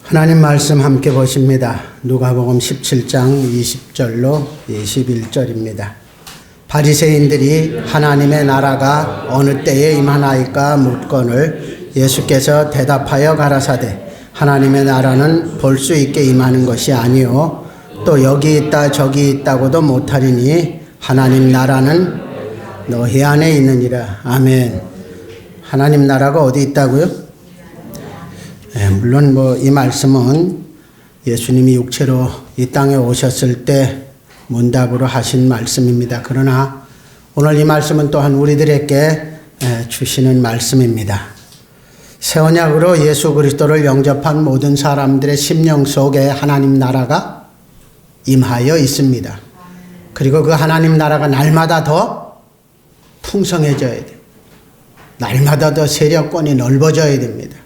하나님 말씀 함께 보십니다. 누가복음 17장 20절로 21절입니다. 바리새인들이 하나님의 나라가 어느 때에 임하나이까 묻거늘 예수께서 대답하여 가라사대 하나님의 나라는 볼 수 있게 임하는 것이 아니요 또 여기 있다 저기 있다고도 못하리니 하나님 나라는 너희 안에 있느니라. 아멘. 하나님 나라가 어디 있다고요? 물론 이 말씀은 예수님이 육체로 이 땅에 오셨을 때 문답으로 하신 말씀입니다. 그러나 오늘 이 말씀은 또한 우리들에게 주시는 말씀입니다. 새 언약으로 예수 그리스도를 영접한 모든 사람들의 심령 속에 하나님 나라가 임하여 있습니다. 그리고 그 하나님 나라가 날마다 더 풍성해져야 돼요. 날마다 더 세력권이 넓어져야 됩니다.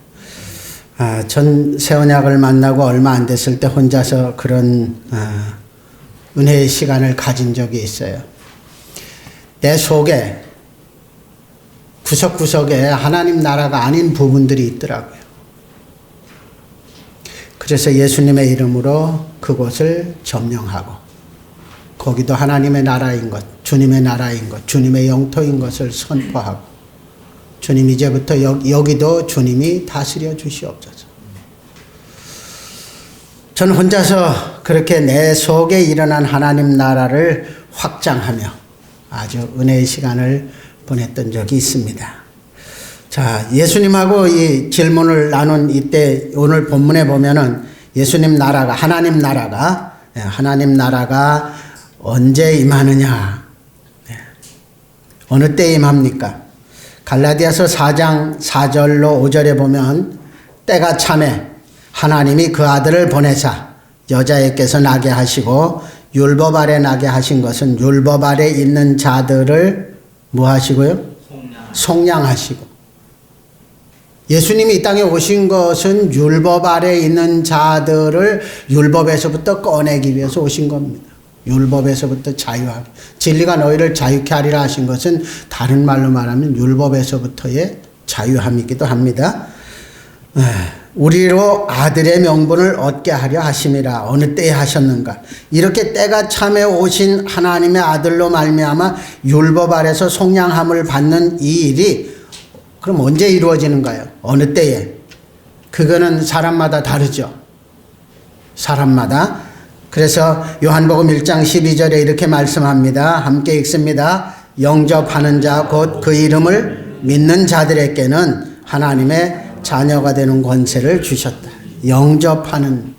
전 새언약을 만나고 얼마 안 됐을 때 혼자서 그런 은혜의 시간을 가진 적이 있어요. 내 속에 구석구석에 하나님 나라가 아닌 부분들이 있더라고요. 그래서 예수님의 이름으로 그곳을 점령하고 거기도 하나님의 나라인 것, 주님의 나라인 것, 주님의 영토인 것을 선포하고 주님 이제부터 여기도 주님이 다스려 주시옵소서. 저는 혼자서 그렇게 내 속에 일어난 하나님 나라를 확장하며 아주 은혜의 시간을 보냈던 적이 있습니다. 자, 예수님하고 이 질문을 나눈 이때 오늘 본문에 보면은 예수님 나라가 하나님 나라가 언제 임하느냐, 어느 때 임합니까? 갈라디아서 4장 4절로 5절에 보면 때가 참에 하나님이 그 아들을 보내사 여자에게서 나게 하시고 율법 아래 나게 하신 것은 율법 아래 있는 자들을 뭐 하시고요? 속량하시고. 예수님이 이 땅에 오신 것은 율법 아래 있는 자들을 율법에서부터 꺼내기 위해서 오신 겁니다. 율법에서부터 자유하게. 진리가 너희를 자유케 하리라 하신 것은 다른 말로 말하면 율법에서부터의 자유함이기도 합니다. 우리로 아들의 명분을 얻게 하려 하심이라. 어느 때에 하셨는가? 이렇게 때가 참에 오신 하나님의 아들로 말미암아 율법 아래서 속량함을 받는 이 일이 그럼 언제 이루어지는가요? 어느 때에? 그거는 사람마다 다르죠. 사람마다. 그래서 요한복음 1장 12절에 이렇게 말씀합니다. 함께 읽습니다. 영접하는 자 곧 그 이름을 믿는 자들에게는 하나님의 자녀가 되는 권세를 주셨다. 영접하는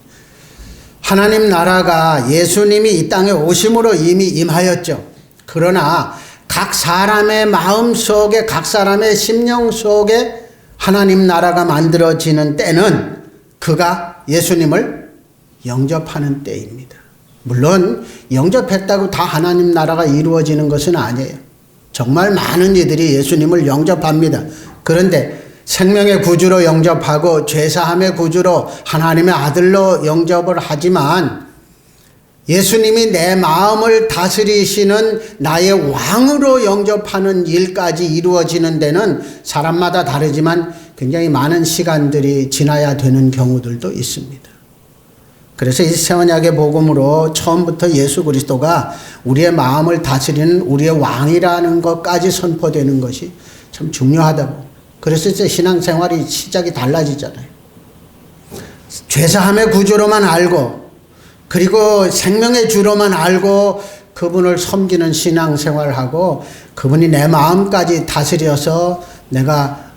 하나님 나라가 예수님이 이 땅에 오심으로 이미 임하였죠. 그러나 각 사람의 마음 속에 각 사람의 심령 속에 하나님 나라가 만들어지는 때는 그가 예수님을 영접하는 때입니다. 물론 영접했다고 다 하나님 나라가 이루어지는 것은 아니에요. 정말 많은 이들이 예수님을 영접합니다. 그런데 생명의 구주로 영접하고 죄사함의 구주로 하나님의 아들로 영접을 하지만 예수님이 내 마음을 다스리시는 나의 왕으로 영접하는 일까지 이루어지는 데는 사람마다 다르지만 굉장히 많은 시간들이 지나야 되는 경우들도 있습니다. 그래서 이 새언약의 복음으로 처음부터 예수 그리스도가 우리의 마음을 다스리는 우리의 왕이라는 것까지 선포되는 것이 참 중요하다고. 그래서 이제 신앙생활이 시작이 달라지잖아요. 죄사함의 구주로만 알고 그리고 생명의 주로만 알고 그분을 섬기는 신앙생활하고 그분이 내 마음까지 다스려서 내가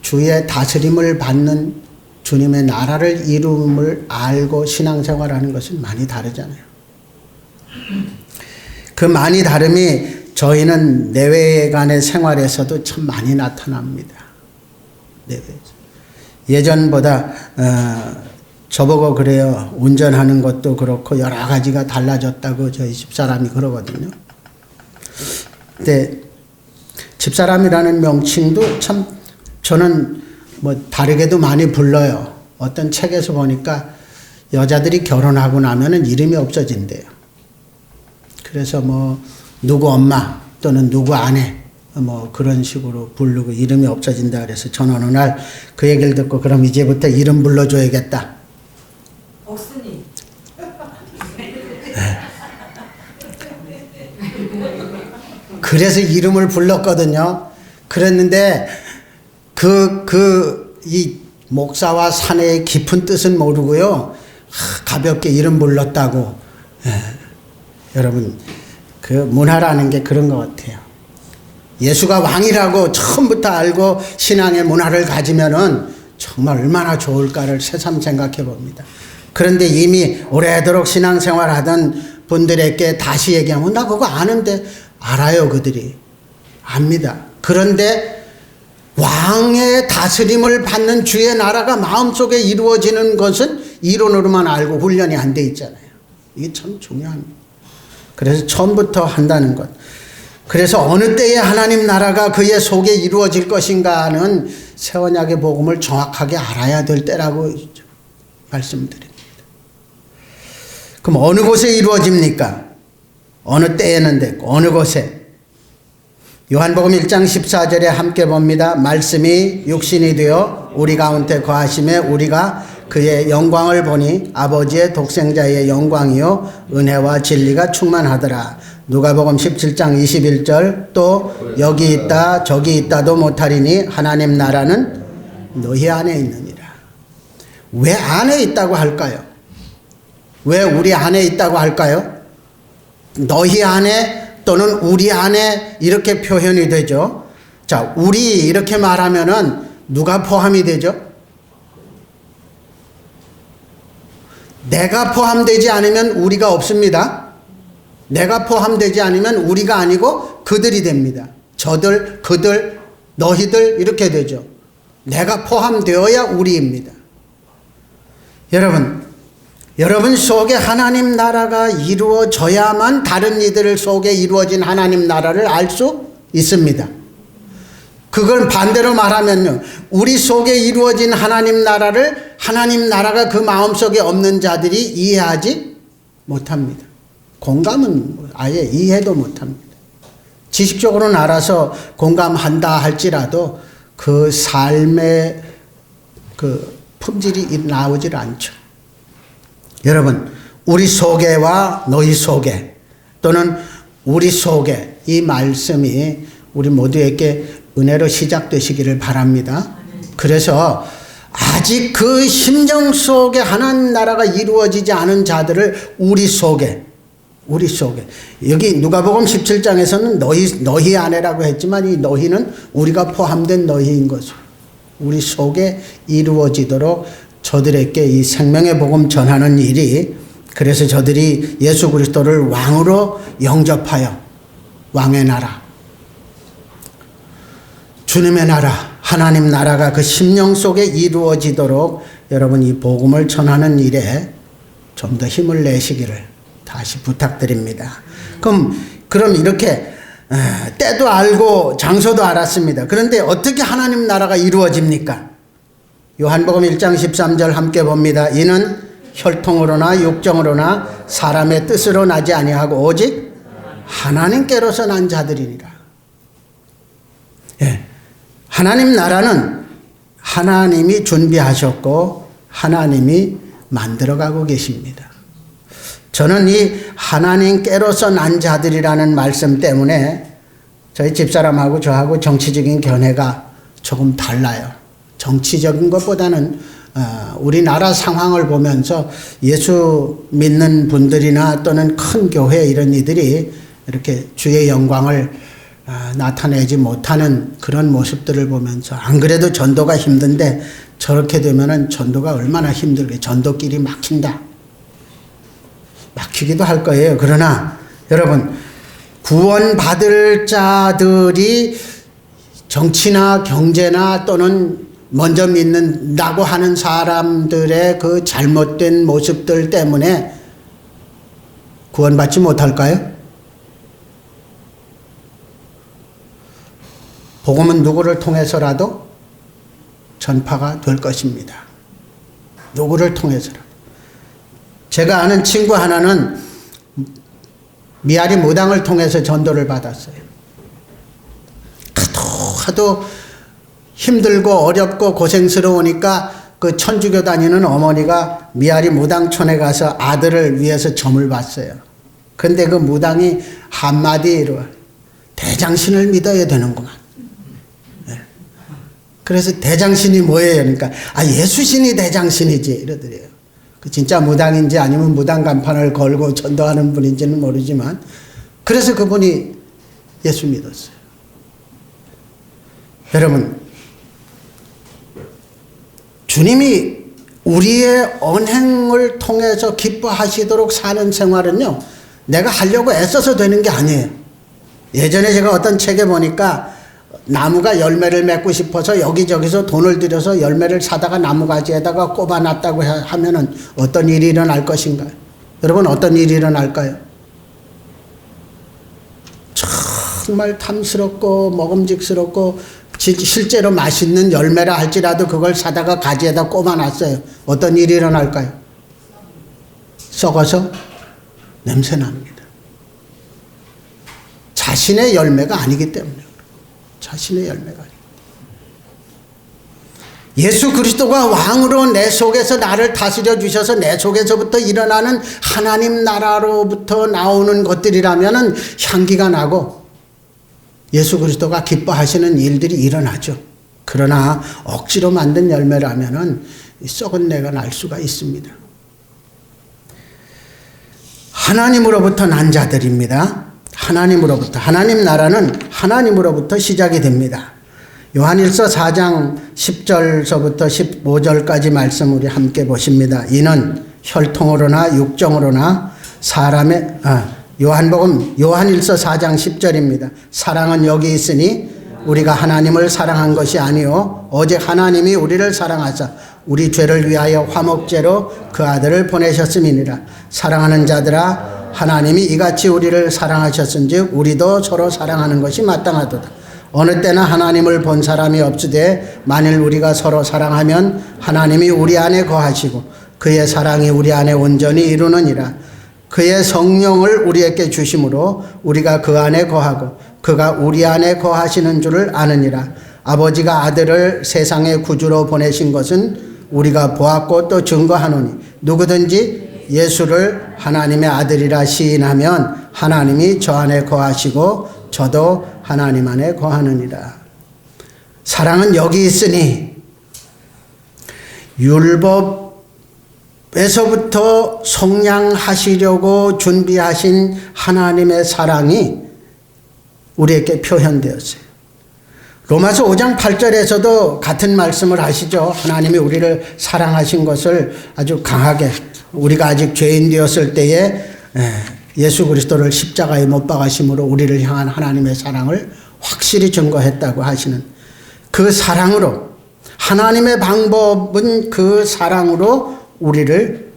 주의 다스림을 받는 주님의 나라를 이룸을 알고 신앙생활하는 것은 많이 다르잖아요. 그 많이 다름이 저희는 내외간의 생활에서도 참 많이 나타납니다. 예전보다 저보고 그래요. 운전하는 것도 그렇고 여러 가지가 달라졌다고 저희 집사람이 그러거든요. 근데 집사람이라는 명칭도 참 저는 다르게도 많이 불러요. 어떤 책에서 보니까 여자들이 결혼하고 나면은 이름이 없어진대요. 그래서 누구 엄마 또는 누구 아내 그런 식으로 부르고 이름이 없어진다 그래서 저는 어느 날 그 얘기를 듣고 그럼 이제부터 이름 불러줘야겠다. 그래서 이름을 불렀거든요. 그랬는데 이 목사와 사내의 깊은 뜻은 모르고요. 가볍게 이름 불렀다고. 여러분, 그 문화라는 게 그런 것 같아요. 예수가 왕이라고 처음부터 알고 신앙의 문화를 가지면은 정말 얼마나 좋을까를 새삼 생각해 봅니다. 그런데 이미 오래도록 신앙생활 하던 분들에게 다시 얘기하면 나 그거 아는데, 알아요. 그들이 압니다. 그런데 왕의 다스림을 받는 주의 나라가 마음속에 이루어지는 것은 이론으로만 알고 훈련이 안 돼 있잖아요. 이게 참 중요합니다. 그래서 처음부터 한다는 것. 그래서 어느 때에 하나님 나라가 그의 속에 이루어질 것인가는 새 언약의 복음을 정확하게 알아야 될 때라고 말씀드립니다. 그럼 어느 곳에 이루어집니까? 어느 때에는 됐고 어느 곳에? 요한복음 1장 14절에 함께 봅니다. 말씀이 육신이 되어 우리 가운데 거하심에 우리가 그의 영광을 보니 아버지의 독생자의 영광이요 은혜와 진리가 충만하더라. 누가복음 17장 21절 또 여기 있다 저기 있다도 못하리니 하나님 나라는 너희 안에 있느니라. 왜 안에 있다고 할까요? 왜 우리 안에 있다고 할까요? 너희 안에 또는 우리 안에 이렇게 표현이 되죠. 자, 우리 이렇게 말하면은 누가 포함이 되죠? 내가 포함되지 않으면 우리가 없습니다. 내가 포함되지 않으면 우리가 아니고 그들이 됩니다. 저들, 그들, 너희들 이렇게 되죠. 내가 포함되어야 우리입니다. 여러분 속에 하나님 나라가 이루어져야만 다른 이들 속에 이루어진 하나님 나라를 알 수 있습니다. 그걸 반대로 말하면요. 우리 속에 이루어진 하나님 나라를 하나님 나라가 그 마음속에 없는 자들이 이해하지 못합니다. 공감은 아예 이해도 못합니다. 지식적으로는 알아서 공감한다 할지라도 그 삶의 그 품질이 나오질 않죠. 여러분, 우리 속에와 너희 속에 또는 우리 속에 이 말씀이 우리 모두에게 은혜로 시작되시기를 바랍니다. 그래서 아직 그 심정 속에 하나님 나라가 이루어지지 않은 자들을 우리 속에 여기 누가복음 17장에서는 너희 안에라고 했지만 이 너희는 우리가 포함된 너희인 것을 우리 속에 이루어지도록 저들에게 이 생명의 복음 전하는 일이, 그래서 저들이 예수 그리스도를 왕으로 영접하여 왕의 나라, 주님의 나라, 하나님 나라가 그 심령 속에 이루어지도록 여러분 이 복음을 전하는 일에 좀 더 힘을 내시기를 다시 부탁드립니다. 그럼 이렇게 때도 알고 장소도 알았습니다. 그런데 어떻게 하나님 나라가 이루어집니까? 요한복음 1장 13절 함께 봅니다. 이는 혈통으로나 육정으로나 사람의 뜻으로 나지 아니하고 오직 하나님께로서 난 자들이니라. 예. 하나님 나라는 하나님이 준비하셨고 하나님이 만들어가고 계십니다. 저는 이 하나님께로서 난 자들이라는 말씀 때문에 저희 집사람하고 저하고 정치적인 견해가 조금 달라요. 정치적인 것보다는 우리나라 상황을 보면서 예수 믿는 분들이나 또는 큰 교회 이런 이들이 이렇게 주의 영광을 나타내지 못하는 그런 모습들을 보면서, 안 그래도 전도가 힘든데 저렇게 되면은 전도가 얼마나 힘들게, 전도길이 막히기도 할 거예요. 그러나 여러분, 구원받을 자들이 정치나 경제나 또는 먼저 믿는다고 하는 사람들의 그 잘못된 모습들 때문에 구원받지 못할까요? 복음은 누구를 통해서라도 전파가 될 것입니다. 누구를 통해서라도. 제가 아는 친구 하나는 미아리 무당을 통해서 전도를 받았어요. 하도 힘들고 어렵고 고생스러우니까 그 천주교 다니는 어머니가 미아리 무당촌에 가서 아들을 위해서 점을 봤어요. 근데 그 무당이 한마디로 대장신을 믿어야 되는구만. 예. 그래서 대장신이 뭐예요? 그러니까 예수신이 대장신이지 이러더래요. 그 진짜 무당인지 아니면 무당 간판을 걸고 전도하는 분인지는 모르지만 그래서 그분이 예수 믿었어요. 여러분, 주님이 우리의 언행을 통해서 기뻐하시도록 사는 생활은요, 내가 하려고 애써서 되는 게 아니에요. 예전에 제가 어떤 책에 보니까 나무가 열매를 맺고 싶어서 여기저기서 돈을 들여서 열매를 사다가 나무가지에다가 꼽아놨다고 하면은 어떤 일이 일어날 것인가요? 여러분, 어떤 일이 일어날까요? 정말 탐스럽고 먹음직스럽고 실제로 맛있는 열매라 할지라도 그걸 사다가 가지에다 꼽아놨어요. 어떤 일이 일어날까요? 썩어서 냄새납니다. 자신의 열매가 아니기 때문에. 자신의 열매가 아니기 때문에. 예수 그리스도가 왕으로 내 속에서 나를 다스려 주셔서 내 속에서부터 일어나는 하나님 나라로부터 나오는 것들이라면 향기가 나고 예수 그리스도가 기뻐하시는 일들이 일어나죠. 그러나 억지로 만든 열매라면 썩은 내가 날 수가 있습니다. 하나님으로부터 난 자들입니다. 하나님으로부터. 하나님 나라는 하나님으로부터 시작이 됩니다. 요한일서 4장 10절서부터 15절까지 말씀 우리 함께 보십니다. 이는 혈통으로나 육정으로나 사람의 요한일서 4장 10절입니다. 사랑은 여기 있으니 우리가 하나님을 사랑한 것이 아니요 오직 하나님이 우리를 사랑하사 우리 죄를 위하여 화목제로 그 아들을 보내셨음이니라. 사랑하는 자들아, 하나님이 이같이 우리를 사랑하셨은즉 우리도 서로 사랑하는 것이 마땅하도다. 어느 때나 하나님을 본 사람이 없으되 만일 우리가 서로 사랑하면 하나님이 우리 안에 거하시고 그의 사랑이 우리 안에 온전히 이루느니라. 그의 성령을 우리에게 주심으로 우리가 그 안에 거하고 그가 우리 안에 거하시는 줄을 아느니라. 아버지가 아들을 세상의 구주로 보내신 것은 우리가 보았고 또 증거하노니 누구든지 예수를 하나님의 아들이라 시인하면 하나님이 저 안에 거하시고 저도 하나님 안에 거하느니라. 사랑은 여기 있으니 율법에서부터 속량하시려고 준비하신 하나님의 사랑이 우리에게 표현되었어요. 로마서 5장 8절에서도 같은 말씀을 하시죠. 하나님이 우리를 사랑하신 것을 아주 강하게, 우리가 아직 죄인 되었을 때에 예수 그리스도를 십자가에 못 박으심으로 우리를 향한 하나님의 사랑을 확실히 증거했다고 하시는 그 사랑으로, 하나님의 방법은 그 사랑으로 우리를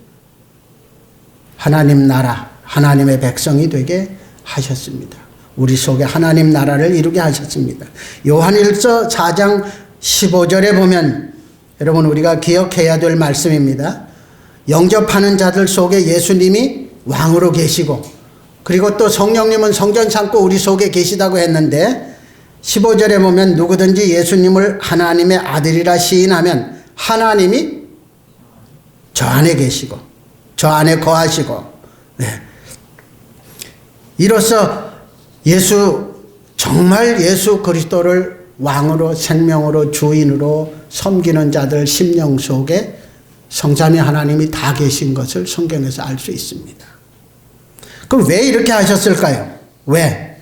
하나님 나라, 하나님의 백성이 되게 하셨습니다. 우리 속에 하나님 나라를 이루게 하셨습니다. 요한일서 4장 15절에 보면 여러분 우리가 기억해야 될 말씀입니다. 영접하는 자들 속에 예수님이 왕으로 계시고 그리고 또 성령님은 성전 창고 우리 속에 계시다고 했는데 15절에 보면 누구든지 예수님을 하나님의 아들이라 시인하면 하나님이 저 안에 계시고 저 안에 거하시고, 이로써 정말 예수 그리스도를 왕으로 생명으로 주인으로 섬기는 자들 심령 속에 성삼위 하나님이 다 계신 것을 성경에서 알 수 있습니다. 그럼 왜 이렇게 하셨을까요? 왜?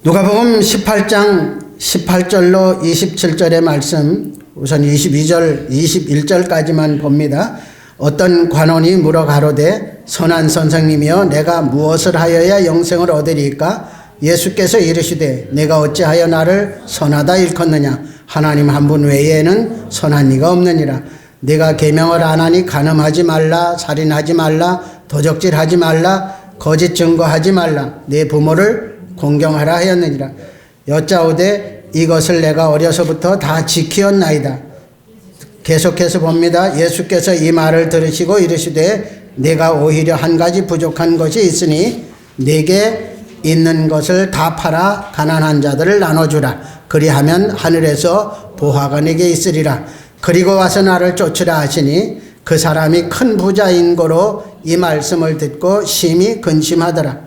누가복음 18장 18절로 27절의 말씀, 우선 22절 21절까지만 봅니다. 어떤 관원이 물어 가로되 선한 선생님이여 내가 무엇을 하여야 영생을 얻으리까? 예수께서 이르시되 내가 어찌하여 나를 선하다 일컫느냐? 하나님 한 분 외에는 선한 이가 없느니라. 내가 계명을 안 하니 간음하지 말라, 살인하지 말라, 도적질하지 말라, 거짓 증거하지 말라, 내 부모를 공경하라 하였느니라. 여짜오되 이것을 내가 어려서부터 다 지키었나이다. 계속해서 봅니다. 예수께서 이 말을 들으시고 이르시되 내가 오히려 한 가지 부족한 것이 있으니 내게 있는 것을 다 팔아 가난한 자들을 나눠주라. 그리하면 하늘에서 보화가 내게 있으리라. 그리고 와서 나를 쫓으라 하시니 그 사람이 큰 부자인 거로 이 말씀을 듣고 심히 근심하더라.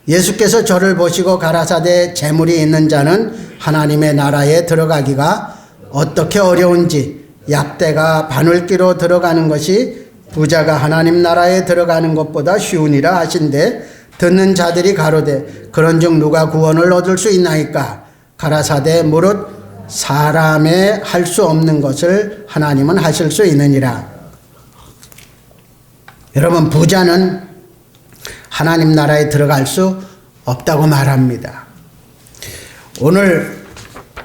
예수께서 저를 보시고 가라사대 재물이 있는 자는 하나님의 나라에 들어가기가 어떻게 어려운지 약대가 바늘기로 들어가는 것이 부자가 하나님 나라에 들어가는 것보다 쉬우니라 하신대 듣는 자들이 가로되 그런즉 누가 구원을 얻을 수 있나이까 가라사대 무릇 사람의 할 수 없는 것을 하나님은 하실 수 있느니라. 여러분 부자는 하나님 나라에 들어갈 수 없다고 말합니다. 오늘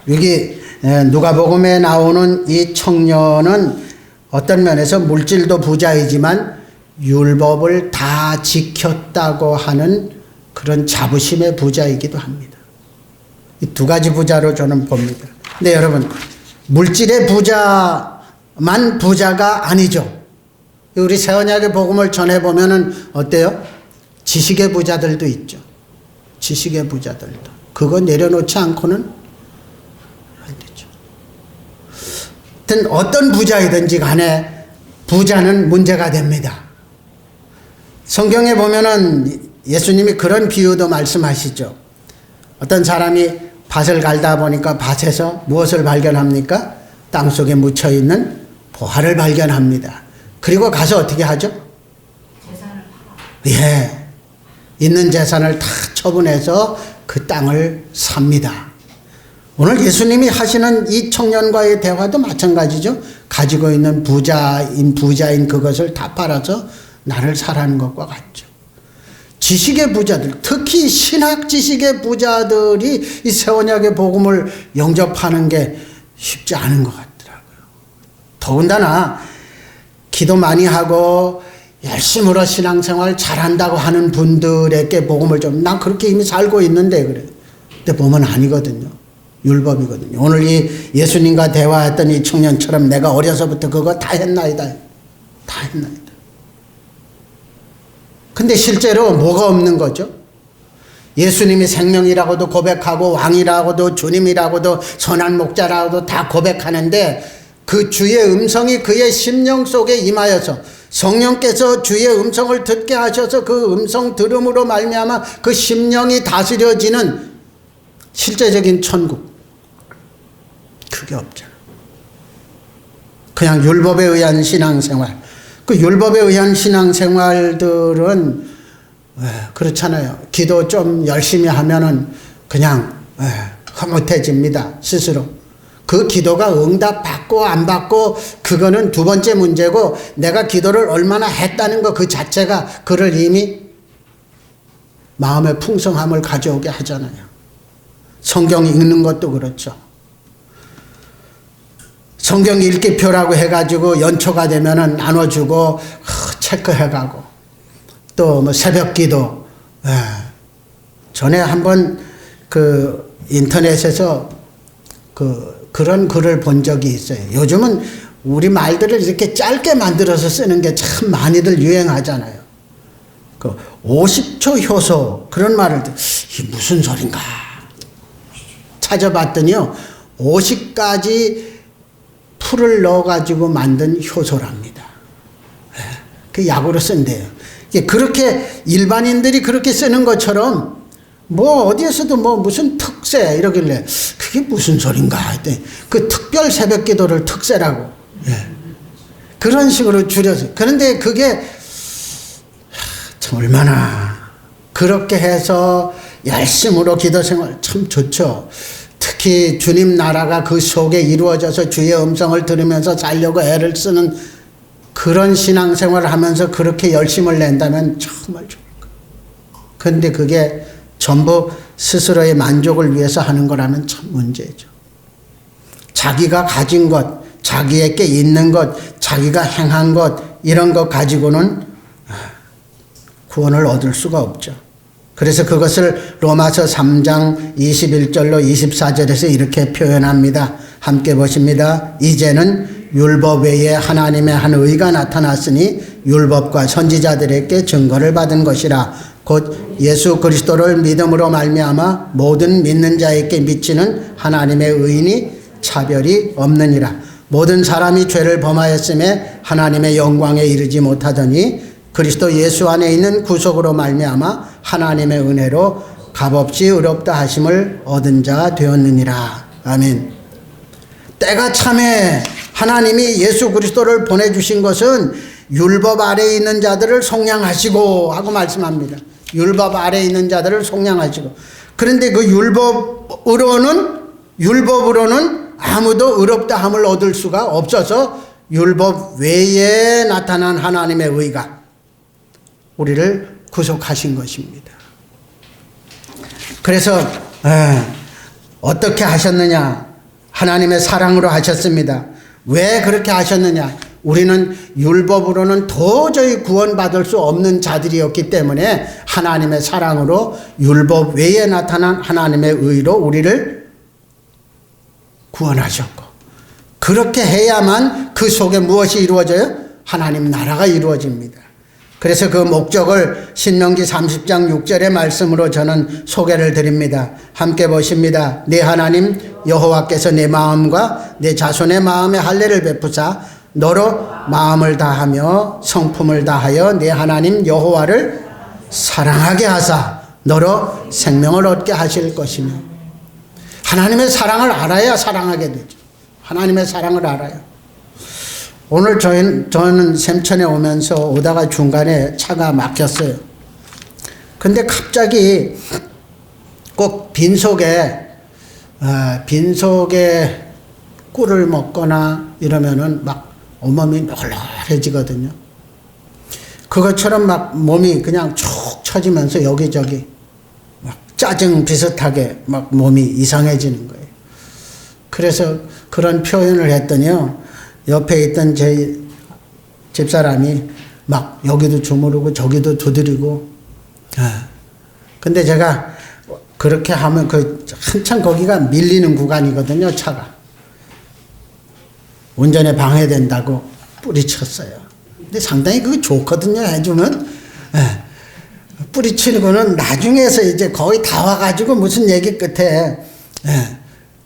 여기 누가복음에 나오는 이 청년은 어떤 면에서 물질도 부자이지만 율법을 다 지켰다고 하는 그런 자부심의 부자이기도 합니다. 이 두 가지 부자로 저는 봅니다. 근데 여러분 물질의 부자만 부자가 아니죠. 우리 새언약의 복음을 전해보면은 어때요? 지식의 부자들도 있죠. 지식의 부자들도. 그거 내려놓지 않고는 안 되죠. 하여튼 어떤 부자이든지 간에 부자는 문제가 됩니다. 성경에 보면은 예수님이 그런 비유도 말씀하시죠. 어떤 사람이 밭을 갈다 보니까 밭에서 무엇을 발견합니까? 땅속에 묻혀있는 보화를 발견합니다. 그리고 가서 어떻게 하죠? 재산을 팔아. 예. 있는 재산을 다 처분해서 그 땅을 삽니다. 오늘 예수님이 하시는 이 청년과의 대화도 마찬가지죠. 가지고 있는 부자인 그것을 다 팔아서 나를 사라는 것과 같죠. 지식의 부자들, 특히 신학 지식의 부자들이 이 새언약의 복음을 영접하는 게 쉽지 않은 것 같더라고요. 더군다나 기도 많이 하고 열심으로 신앙생활 잘한다고 하는 분들에게 복음을 좀 난 그렇게 이미 살고 있는데 그래. 근데 보면 아니거든요. 율법이거든요. 오늘 이 예수님과 대화했던 이 청년처럼 내가 어려서부터 그거 다 했나이다. 다 했나이다. 근데 실제로 뭐가 없는 거죠? 예수님이 생명이라고도 고백하고 왕이라고도 주님이라고도 선한 목자라고도 다 고백하는데 그 주의 음성이 그의 심령 속에 임하여서 성령께서 주의 음성을 듣게 하셔서 그 음성 들음으로 말미암아 그 심령이 다스려지는 실제적인 천국 그게 없잖아. 그냥 율법에 의한 신앙생활. 그 율법에 의한 신앙생활들은 그렇잖아요. 기도 좀 열심히 하면은 그냥 흐뭇해집니다. 스스로. 그 기도가 응답받고 안 받고 그거는 두 번째 문제고 내가 기도를 얼마나 했다는 것 그 자체가 그를 이미 마음의 풍성함을 가져오게 하잖아요. 성경 읽는 것도 그렇죠. 성경 읽기표라고 해가지고 연초가 되면은 나눠주고 체크해가고 또 뭐 새벽기도 전에 한번 그 인터넷에서 그런 글을 본 적이 있어요. 요즘은 우리 말들을 이렇게 짧게 만들어서 쓰는 게 참 많이들 유행하잖아요. 그 50초 효소 그런 말을 이게 무슨 소린가 찾아봤더니요 50가지 풀을 넣어가지고 만든 효소랍니다. 그 약으로 쓴대요. 그렇게 일반인들이 그렇게 쓰는 것처럼 뭐 어디에서도 뭐 무슨 특세 이러길래 그게 무슨 소린가 했더니 그 특별 새벽 기도를 특세라고 그런 식으로 줄여서 그런데 그게 참 얼마나 그렇게 해서 열심으로 기도 생활 참 좋죠. 특히 주님 나라가 그 속에 이루어져서 주의 음성을 들으면서 살려고 애를 쓰는 그런 신앙생활을 하면서 그렇게 열심을 낸다면 정말 좋을 거예요. 그런데 그게 전부 스스로의 만족을 위해서 하는 거라면 참 문제죠. 자기가 가진 것, 자기에게 있는 것, 자기가 행한 것 이런 것 가지고는 구원을 얻을 수가 없죠. 그래서 그것을 로마서 3장 21절로 24절에서 이렇게 표현합니다. 함께 보십니다. 이제는 율법 외에 하나님의 한 의가 나타났으니 율법과 선지자들에게 증거를 받은 것이라. 곧 예수 그리스도를 믿음으로 말미암아 모든 믿는 자에게 미치는 하나님의 의인이 차별이 없느니라. 모든 사람이 죄를 범하였음에 하나님의 영광에 이르지 못하더니 그리스도 예수 안에 있는 구속으로 말미암아 하나님의 은혜로 값없이 의롭다 하심을 얻은 자 되었느니라. 아멘. 때가 참에 하나님이 예수 그리스도를 보내주신 것은 율법 아래에 있는 자들을 속량하시고 하고 말씀합니다. 율법 아래에 있는 자들을 속량하시고. 그런데 그 율법으로는 아무도 의롭다 함을 얻을 수가 없어서 율법 외에 나타난 하나님의 의가 우리를 구속하신 것입니다. 그래서 어떻게 하셨느냐? 하나님의 사랑으로 하셨습니다. 왜 그렇게 하셨느냐? 우리는 율법으로는 도저히 구원받을 수 없는 자들이었기 때문에 하나님의 사랑으로 율법 외에 나타난 하나님의 의로 우리를 구원하셨고, 그렇게 해야만 그 속에 무엇이 이루어져요? 하나님 나라가 이루어집니다. 그래서 그 목적을 신명기 30장 6절의 말씀으로 저는 소개를 드립니다. 함께 보십니다. 내 하나님 여호와께서 내 마음과 내 자손의 마음에 할례를 베푸사 너로 마음을 다하며 성품을 다하여 내 하나님 여호와를 사랑하게 하사 너로 생명을 얻게 하실 것이며. 하나님의 사랑을 알아야 사랑하게 되죠. 하나님의 사랑을 알아요. 오늘 저는 샘천에 오다가 중간에 차가 막혔어요. 근데 갑자기 꼭 빈속에 꿀을 먹거나 이러면은 막 온몸이 노릇해지거든요. 그것처럼 막 몸이 그냥 쭉 처지면서 여기저기 막 짜증 비슷하게 막 몸이 이상해지는 거예요. 그래서 그런 표현을 했더니요, 옆에 있던 제 집사람이 막 여기도 주무르고 저기도 두드리고. 근데 제가 그렇게 하면 한참 거기가 밀리는 구간이거든요, 차가. 운전에 방해된다고 뿌리쳤어요. 근데 상당히 그게 좋거든요, 해주면. 뿌리치는 거는 나중에서 이제 거의 다 와가지고 무슨 얘기 끝에,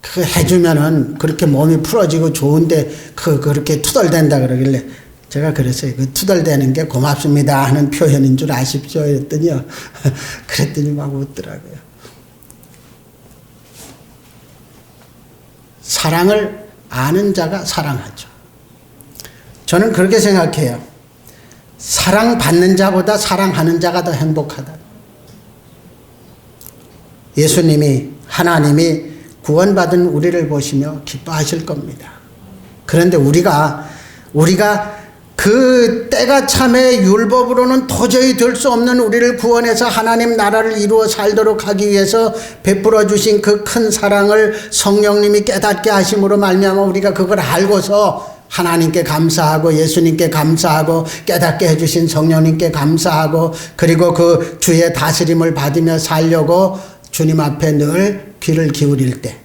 그 해주면은 그렇게 몸이 풀어지고 좋은데 그렇게 투덜댄다 그러길래 제가 그랬어요. 그 투덜대는 게 고맙습니다 하는 표현인 줄 아십시오 했더니요. 그랬더니 막 웃더라고요. 사랑을 아는 자가 사랑하죠. 저는 그렇게 생각해요. 사랑받는 자보다 사랑하는 자가 더 행복하다. 예수님이, 하나님이 구원받은 우리를 보시며 기뻐하실 겁니다. 그런데 우리가 그 때가 참에 율법으로는 도저히 될 수 없는 우리를 구원해서 하나님 나라를 이루어 살도록 하기 위해서 베풀어 주신 그 큰 사랑을 성령님이 깨닫게 하심으로 말미암아 우리가 그걸 알고서 하나님께 감사하고 예수님께 감사하고 깨닫게 해주신 성령님께 감사하고 그리고 그 주의 다스림을 받으며 살려고 주님 앞에 늘 귀를 기울일 때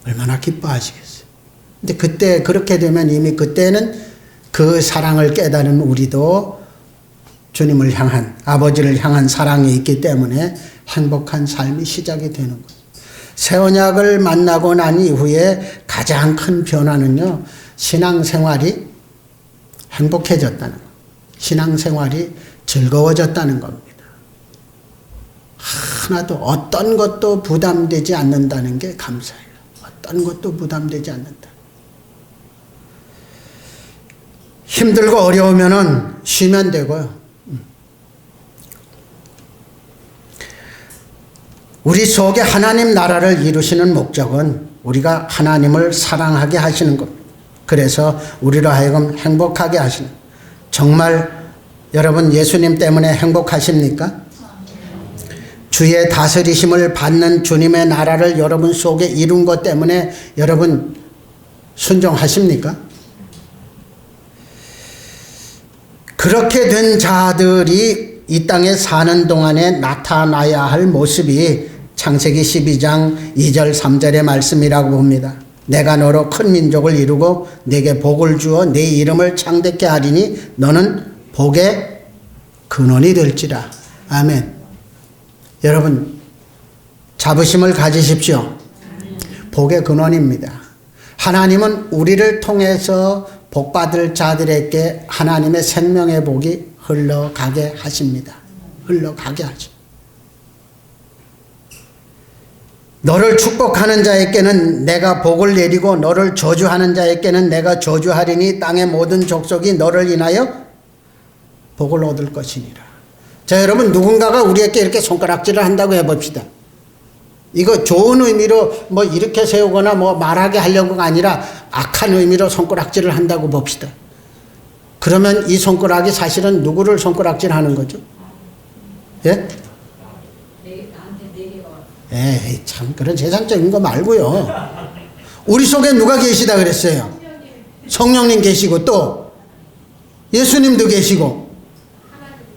얼마나 기뻐하시겠어요. 근데 그때 그렇게 되면 이미 그때는 그 사랑을 깨달은 우리도 주님을 향한, 아버지를 향한 사랑이 있기 때문에 행복한 삶이 시작이 되는 거예요. 새 언약을 만나고 난 이후에 가장 큰 변화는요, 신앙생활이 행복해졌다는 것, 신앙생활이 즐거워졌다는 겁니다. 하나도 어떤 것도 부담되지 않는다는 게 감사해요. 어떤 것도 부담되지 않는다. 힘들고 어려우면은 쉬면 되고요. 우리 속에 하나님 나라를 이루시는 목적은 우리가 하나님을 사랑하게 하시는 겁니다. 그래서 우리로 하여금 행복하게 하시는. 정말 여러분 예수님 때문에 행복하십니까? 주의 다스리심을 받는 주님의 나라를 여러분 속에 이룬 것 때문에 여러분 순종하십니까? 그렇게 된 자들이 이 땅에 사는 동안에 나타나야 할 모습이 창세기 12장 2절 3절의 말씀이라고 봅니다. 내가 너로 큰 민족을 이루고 내게 복을 주어 내 이름을 창대케 하리니 너는 복의 근원이 될지라. 아멘. 여러분 자부심을 가지십시오. 복의 근원입니다. 하나님은 우리를 통해서 복받을 자들에게 하나님의 생명의 복이 흘러가게 하십니다. 흘러가게 하죠. 너를 축복하는 자에게는 내가 복을 내리고 너를 저주하는 자에게는 내가 저주하리니 땅의 모든 족속이 너를 인하여 복을 얻을 것이니라. 자, 여러분, 누군가가 우리에게 이렇게 손가락질을 한다고 해봅시다. 이거 좋은 의미로 뭐 이렇게 세우거나 뭐 말하게 하려고가 아니라 악한 의미로 손가락질을 한다고 봅시다. 그러면 이 손가락이 사실은 누구를 손가락질 하는 거죠? 예? 나한테 네 개가 왔어. 에이, 참, 그런 세상적인 거 말고요. 우리 속에 누가 계시다 그랬어요? 성령님 계시고 또 예수님도 계시고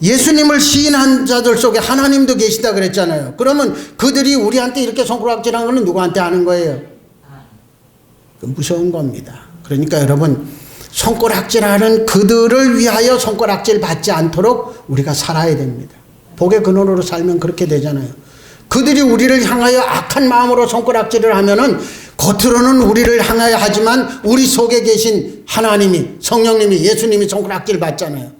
예수님을 시인한 자들 속에 하나님도 계시다 그랬잖아요. 그러면 그들이 우리한테 이렇게 손가락질한 거는 누구한테 하는 거예요? 무서운 겁니다. 그러니까 여러분, 손가락질하는 그들을 위하여 손가락질 받지 않도록 우리가 살아야 됩니다. 복의 근원으로 살면 그렇게 되잖아요. 그들이 우리를 향하여 악한 마음으로 손가락질을 하면은 겉으로는 우리를 향하여 하지만 우리 속에 계신 하나님이, 성령님이, 예수님이 손가락질 받잖아요.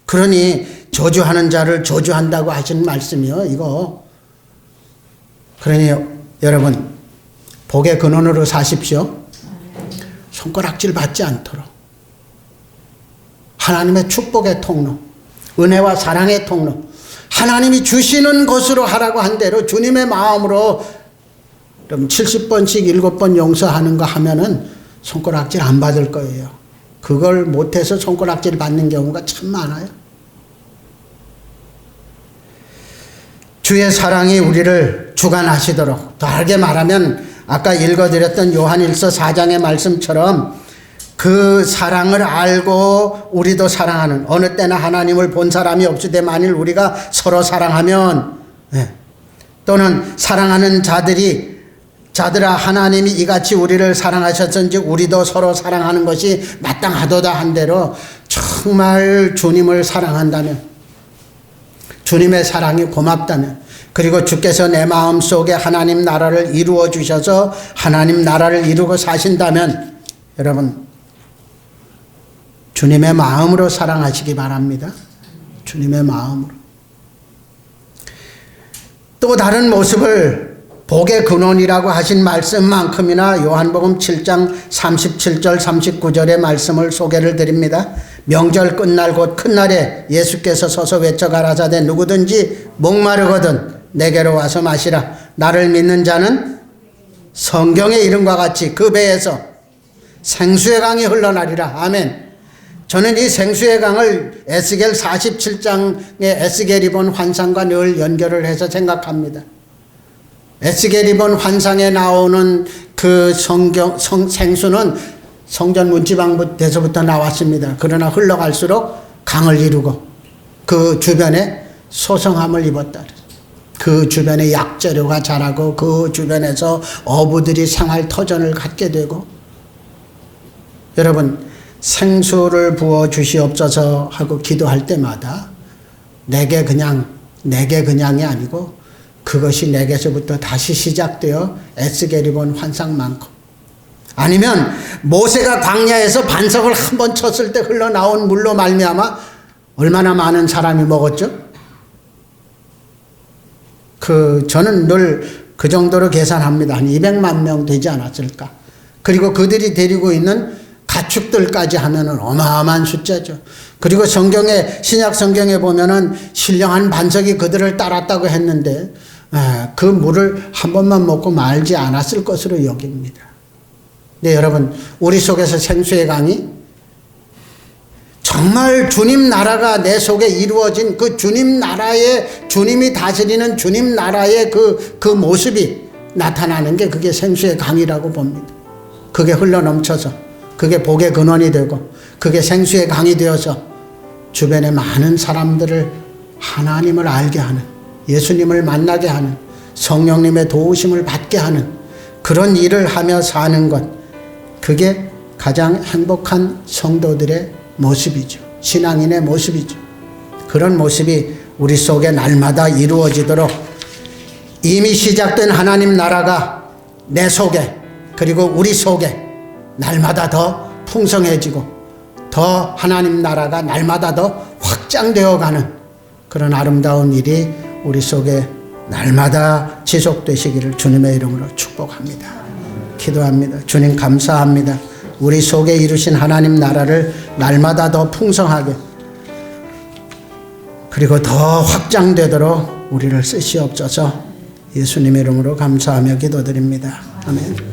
그러니 저주하는 자를 저주한다고 하시는 말씀이요, 이거. 그러니 여러분, 복의 근원으로 사십시오. 손가락질 받지 않도록. 하나님의 축복의 통로, 은혜와 사랑의 통로, 하나님이 주시는 것으로 하라고 한 대로 주님의 마음으로 그럼 70번씩 7번 용서하는 거 하면은 손가락질 안 받을 거예요. 그걸 못해서 손가락질 받는 경우가 참 많아요. 주의 사랑이 우리를 주관하시도록, 다르게 말하면 아까 읽어드렸던 요한일서 4장의 말씀처럼 그 사랑을 알고 우리도 사랑하는, 어느 때나 하나님을 본 사람이 없으되 만일 우리가 서로 사랑하면, 또는 사랑하는 자들아 하나님이 이같이 우리를 사랑하셨은즉 우리도 서로 사랑하는 것이 마땅하도다 한 대로 정말 주님을 사랑한다면, 주님의 사랑이 고맙다면, 그리고 주께서 내 마음속에 하나님 나라를 이루어 주셔서 하나님 나라를 이루고 사신다면 여러분, 주님의 마음으로 사랑하시기 바랍니다. 주님의 마음으로. 또 다른 모습을 복의 근원이라고 하신 말씀만큼이나 요한복음 7장 37절 39절의 말씀을 소개를 드립니다. 명절 끝날 곧 큰 날에 예수께서 서서 외쳐 가라사대 누구든지 목마르거든 내게로 와서 마시라. 나를 믿는 자는 성경의 이름과 같이 그 배에서 생수의 강이 흘러나리라. 아멘. 저는 이 생수의 강을 에스겔 47장의 에스겔이 본 환상과 늘 연결을 해서 생각합니다. 에스겔이 본 환상에 나오는 그 생수는 성전 문지방에서부터 나왔습니다. 그러나 흘러갈수록 강을 이루고 그 주변에 소성함을 입었다. 그 주변에 약재료가 자라고 그 주변에서 어부들이 생활터전을 갖게 되고, 여러분, 생수를 부어 주시옵소서 하고 기도할 때마다 내게 그냥이 아니고 그것이 내게서부터 다시 시작되어 에스겔이 본 환상만큼, 아니면 모세가 광야에서 반석을 한 번 쳤을 때 흘러나온 물로 말미암아 얼마나 많은 사람이 먹었죠? 저는 늘 그 정도로 계산합니다. 한 200만 명 되지 않았을까. 그리고 그들이 데리고 있는 가축들까지 하면은 어마어마한 숫자죠. 그리고 신약 성경에 보면은 신령한 반석이 그들을 따랐다고 했는데, 그 물을 한 번만 먹고 말지 않았을 것으로 여깁니다. 네, 여러분, 우리 속에서 생수의 강이 정말 주님 나라가 내 속에 이루어진 그 주님 나라의, 주님이 다스리는 주님 나라의 그 모습이 나타나는 게 그게 생수의 강이라고 봅니다. 그게 흘러넘쳐서 그게 복의 근원이 되고 그게 생수의 강이 되어서 주변의 많은 사람들을 하나님을 알게 하는, 예수님을 만나게 하는, 성령님의 도우심을 받게 하는 그런 일을 하며 사는 것, 그게 가장 행복한 성도들의 모습이죠. 신앙인의 모습이죠. 그런 모습이 우리 속에 날마다 이루어지도록 이미 시작된 하나님 나라가 내 속에, 그리고 우리 속에 날마다 더 풍성해지고 더 하나님 나라가 날마다 더 확장되어 가는 그런 아름다운 일이 우리 속에 날마다 지속되시기를 주님의 이름으로 축복합니다. 기도합니다. 주님 감사합니다. 우리 속에 이루신 하나님 나라를 날마다 더 풍성하게 그리고 더 확장되도록 우리를 쓰시옵소서. 예수님의 이름으로 감사하며 기도드립니다. 아멘.